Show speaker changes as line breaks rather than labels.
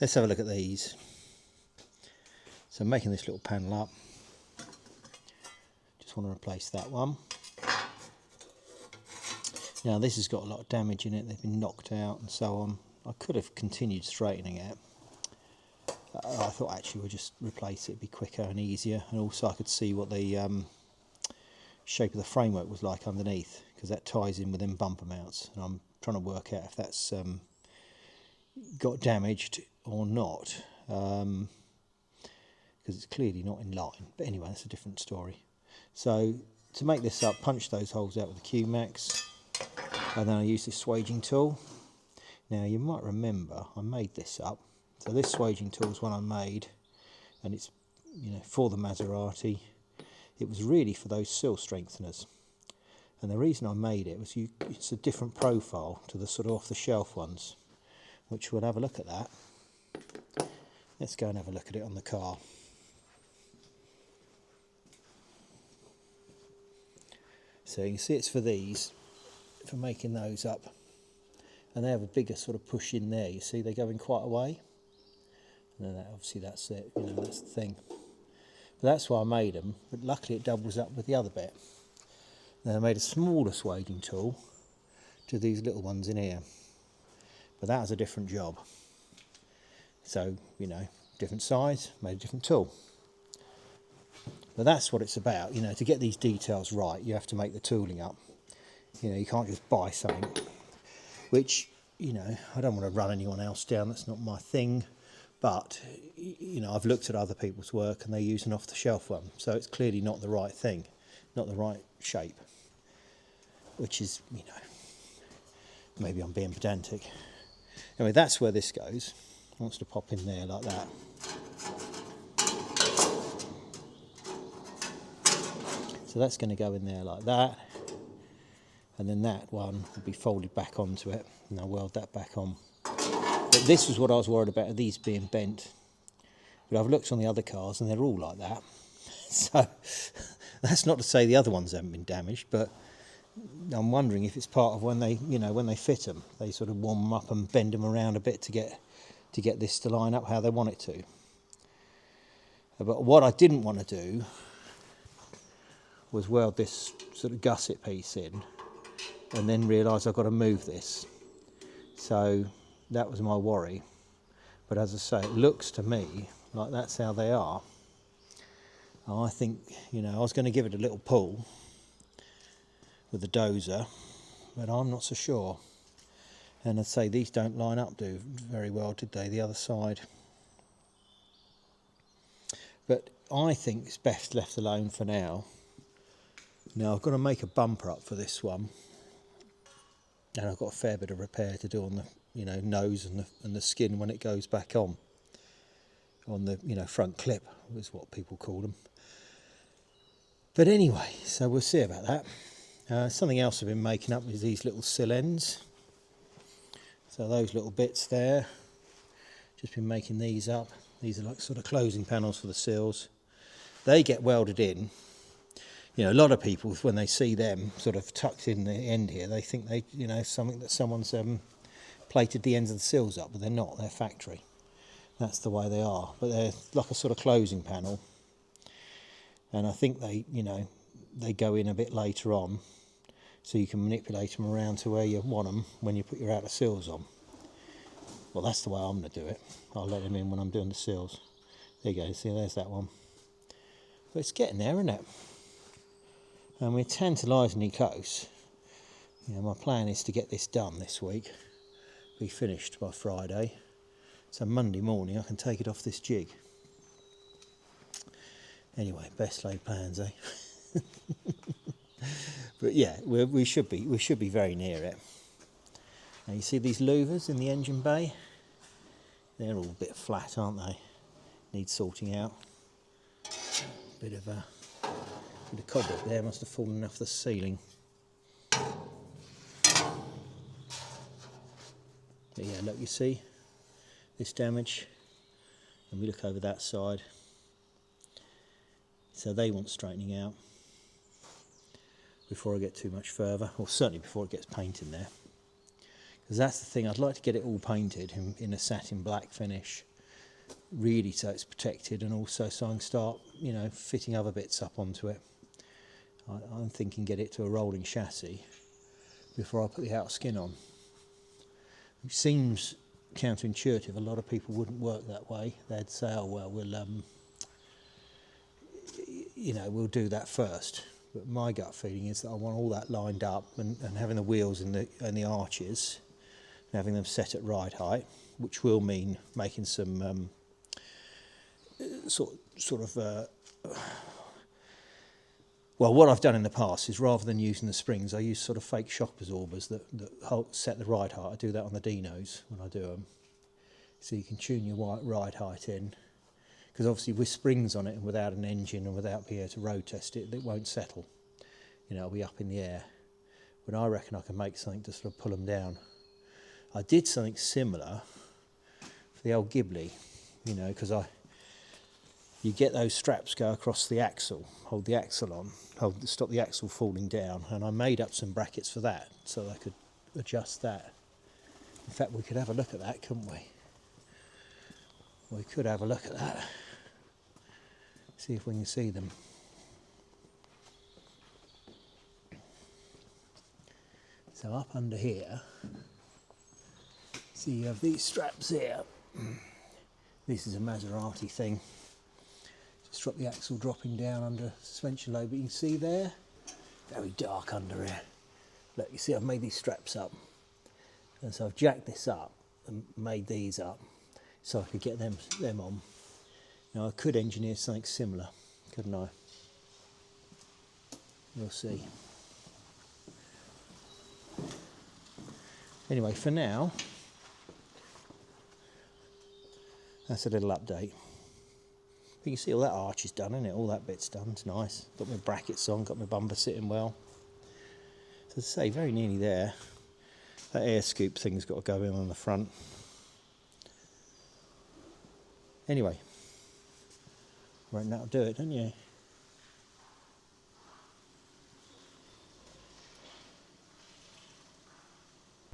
let's have a look at these. So I'm making this little panel up. Just want to replace that one. Now this has got a lot of damage in it, they've been knocked out and so on. I could have continued straightening it. I thought actually we'll just replace it, it'd be quicker and easier, and also I could see what the shape of the framework was like underneath, because that ties in with them bumper mounts, and I'm trying to work out if that's got damaged or not, because it's clearly not in line. But anyway, that's a different story. So to make this up, punch those holes out with the Q-Max, and then I use this swaging tool. Now you might remember I made this up. So this swaging tool is one I made, and it's, you know, for the Maserati. It was really for those sill strengtheners, and the reason I made it was it's a different profile to the sort of off-the-shelf ones, which we'll have a look at that. Let's go and have a look at it on the car. So you can see it's for these, for making those up, and they have a bigger sort of push in there. You see they go in quite a way, and then obviously that's it, you know, that's the thing. But that's why I made them, but luckily it doubles up with the other bit. Then I made a smaller swaging tool to these little ones in here, but that was a different job. So, you know, different size, made a different tool. But that's what it's about, you know, to get these details right, you have to make the tooling up. You know, you can't just buy something, which, you know, I don't want to run anyone else down, that's not my thing. But, you know, I've looked at other people's work and they use an off-the-shelf one, so it's clearly not the right thing, not the right shape, which is, you know, maybe I'm being pedantic. Anyway, that's where this goes. It wants to pop in there like that. So that's going to go in there like that, and then that one will be folded back onto it, and I'll weld that back on. But this was what I was worried about, these being bent. But I've looked on the other cars and they're all like that. So that's not to say the other ones haven't been damaged, but I'm wondering if it's part of when they, you know, when they fit them, they sort of warm them up and bend them around a bit to get this to line up how they want it to. But what I didn't want to do was weld this sort of gusset piece in and then realise I've got to move this. So that was my worry. But as I say, it looks to me like that's how they are. I think, you know, I was going to give it a little pull with the dozer, but I'm not so sure. And I'd say these don't line up very well, did they, the other side? But I think it's best left alone for now. Now I've got to make a bumper up for this one, and I've got a fair bit of repair to do on the, you know, nose and the skin when it goes back on the, you know, front clip is what people call them. But anyway, so we'll see about that. Something else I've been making up is these little sill ends. So those little bits there, just been making these up. These are like sort of closing panels for the sills. They get welded in. You know, a lot of people, when they see them sort of tucked in the end here, they think they, you know, something that someone's plated the ends of the sills up, but they're not. They're factory. That's the way they are. But they're like a sort of closing panel, and I think they, you know, they go in a bit later on, so you can manipulate them around to where you want them when you put your outer sills on. Well, that's the way I'm going to do it. I'll let them in when I'm doing the sills. There you go. See, there's that one. But it's getting there, isn't it? And we're tantalisingly close. You know, my plan is to get this done this week, be finished by Friday, so Monday morning I can take it off this jig. Anyway, best laid plans, eh? But yeah, we should be very near it. Now you see these louvers in the engine bay? They're all a bit flat, aren't they? Need sorting out. Bit of cobweb there, must have fallen off the ceiling. But yeah, look, you see this damage, and we look over that side. So they want straightening out before I get too much further, or certainly before it gets paint in there, Because that's the thing, I'd like to get it all painted in a satin black finish, really, so it's protected, and also so I can start, you know, fitting other bits up onto it. I'm thinking get it to a rolling chassis before I put the outer skin on. Which seems counterintuitive. A lot of people wouldn't work that way. They'd say, oh well, we'll do that first. But my gut feeling is that I want all that lined up, and having the wheels and the arches, and having them set at ride height, which will mean making some well, what I've done in the past is, rather than using the springs, I use sort of fake shock absorbers that set the ride height. I do that on the Dinos when I do them. So you can tune your ride height in. Because obviously with springs on it and without an engine and without being able to road test it, it won't settle. You know, it'll be up in the air. But I reckon I can make something to sort of pull them down. I did something similar for the old Ghibli, you know, because you get those straps go across the axle, hold the axle on, stop the axle falling down, and I made up some brackets for that so I could adjust that. In fact, we could have a look at that, couldn't we? We could have a look at that. See if we can see them. So up under here, see, you have these straps here. This is a Maserati thing. Just drop the axle dropping down under suspension load, but you can see there, very dark under here. Look, you see I've made these straps up. And so I've jacked this up and made these up so I could get them on. Now I could engineer something similar, couldn't I? We'll see. Anyway, for now, that's a little update. You can see all that arch is done, isn't it? All that bit's done, it's nice. Got my brackets on, got my bumper sitting well. So as I say, very nearly there. That air scoop thing's got to go in on the front. Anyway, right, that'll do it, don't you?